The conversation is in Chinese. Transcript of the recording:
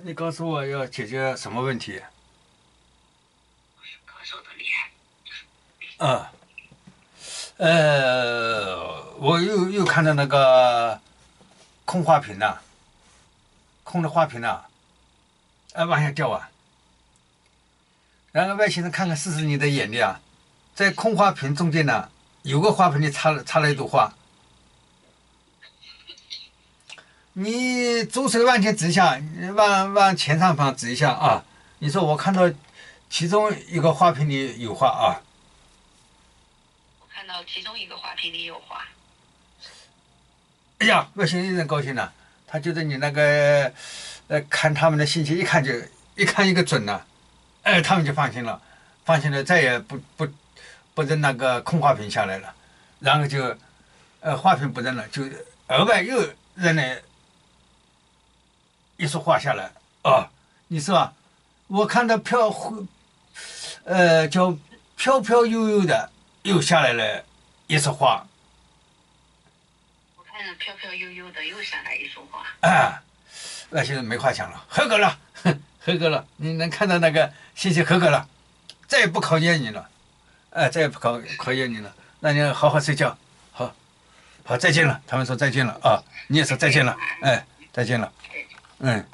你告诉我要解决什么问题？歌手的脸。啊，我又看到那个空花瓶了，空的花瓶了，往下掉啊。然后外星人看看是不是你的眼睛啊，在空花瓶中间呢，有个花瓶里插了一朵花。你左手往前指一下，往前上方指一下啊。你说我看到其中一个花瓶里有花啊。我看到其中一个花瓶里有花。哎呀，外星人高兴了，他觉得你那个看他们的信息一看一个准了，他们就放心了，放心了，再也不扔那个空花瓶下来了，然后就花瓶不扔了，就额外又扔了一束花下来。哦，你说吧，我看到叫飘飘悠悠的又下来了一束花。我看着飘飘悠悠的又下来一束花。啊，外星人没话讲了，合格了，合格了，你能看到那个信息合格了，再也不考验你了，再也不考验你了，那你好好睡觉，好，好再见了，他们说再见了啊，你也说再见了，再见了，嗯。